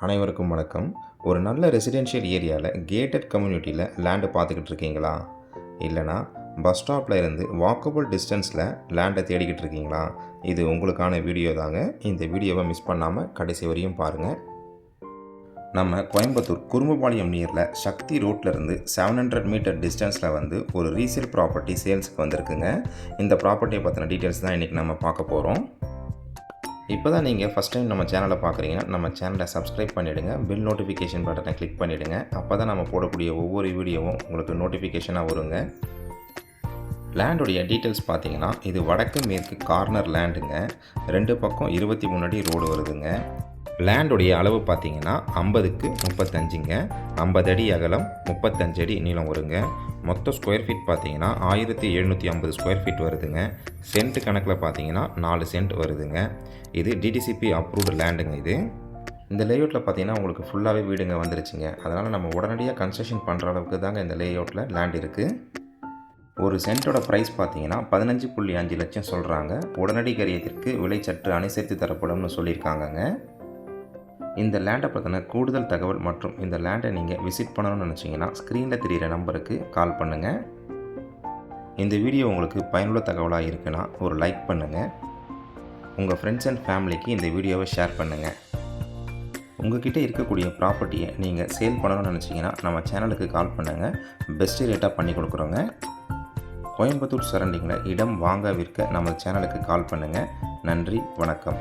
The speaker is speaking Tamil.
அனைவருக்கும் வணக்கம். ஒரு நல்ல ரெசிடென்ஷியல் ஏரியாவில் கேட்டட் கம்யூனிட்டியில் லேண்டு பார்த்துக்கிட்டு இருக்கீங்களா? இல்லைனா பஸ் ஸ்டாப்பில் இருந்து வாக்கபிள் டிஸ்டன்ஸில் லேண்டை தேடிக்கிட்டு இருக்கீங்களா? இது உங்களுக்கான வீடியோ தாங்க. இந்த வீடியோவை மிஸ் பண்ணாமல் கடைசி வரையும் பாருங்கள். நம்ம கோயம்புத்தூர் குறும்புபாளையம் நியரில் சக்தி ரோட்லேருந்து 700 மீட்டர் டிஸ்டன்ஸில் வந்து ஒரு ரீசேல் ப்ராப்பர்ட்டி சேல்ஸுக்கு வந்திருக்குங்க. இந்த ப்ராப்பர்ட்டியை பற்றின டீட்டெயில்ஸ் தான் இன்றைக்கி நம்ம பார்க்க போகிறோம். இப்போ தான் நீங்கள் ஃபஸ்ட் டைம் நம்ம சேனலை பார்க்குறீங்கன்னா நம்ம சேனலை சப்ஸ்கிரைப் பண்ணிவிடுங்க. பில் நோட்டிஃபிகேஷன் பட்டனை கிளிக் பண்ணிவிடுங்க. அப்போ தான் நம்ம போடக்கூடிய ஒவ்வொரு வீடியோவும் உங்களுக்கு நோட்டிஃபிகேஷனாக வருங்க. லேண்டுடைய டீட்டெயில்ஸ் பார்த்தீங்கன்னா, இது வடக்கு மேற்கு கார்னர் லேண்டுங்க. 2 பக்கம் 23 அடி ரோடு வருதுங்க. லேண்டுடைய அளவு பார்த்தீங்கன்னா 50க்கு 35ங்க. 50 அடி அகலம், 35 அடி நீளம் வருங்க. மொத்த ஸ்கொயர் ஃபீட் பார்த்தீங்கன்னா 1750 ஸ்கொயர் ஃபீட் வருதுங்க. சென்ட் கணக்கில் பார்த்தீங்கன்னா 4 சென்ட் வருதுங்க. இது டிடிசிபி அப்ரூவ்டு லேண்டுங்க. இது இந்த லேஅவுட்டில் பார்த்தீங்கன்னா உங்களுக்கு ஃபுல்லாகவே வீடுங்க வந்துருச்சுங்க. அதனால் நம்ம உடனடியாக கன்ஸ்ட்ரக்ஷன் பண்ணுற அளவுக்கு தாங்க இந்த லேஅவுட்டில் லேண்ட் இருக்குது. ஒரு சென்ட்டோட ப்ரைஸ் பார்த்தீங்கன்னா 15.5 லட்சம் சொல்கிறாங்க. உடனடி கரியத்திற்கு விலை சற்று அனுசரித்து தரப்படும்னு சொல்லியிருக்காங்கங்க. இந்த லேண்டை பற்றின கூடுதல் தகவல் மற்றும் இந்த லேண்டை நீங்கள் விசிட் பண்ணணும்னு நினச்சிங்கன்னா ஸ்க்ரீனில் தெரிகிற நம்பருக்கு கால் பண்ணுங்கள். இந்த வீடியோ உங்களுக்கு பயனுள்ள தகவலாக இருக்குன்னா ஒரு லைக் பண்ணுங்கள். உங்கள் ஃப்ரெண்ட்ஸ் அண்ட் ஃபேமிலிக்கு இந்த வீடியோவை ஷேர் பண்ணுங்கள். உங்கள்கிட்ட இருக்கக்கூடிய ப்ராப்பர்ட்டியை நீங்கள் சேல் பண்ணணும்னு நினச்சிங்கன்னா நம்ம சேனலுக்கு கால் பண்ணுங்கள். பெஸ்ட்டு ரேட்டாக பண்ணி கொடுக்குறோங்க. கோயம்புத்தூர் சரௌண்டிங்கில் இடம் வாங்க விற்க நம்ம சேனலுக்கு கால் பண்ணுங்கள். நன்றி, வணக்கம்.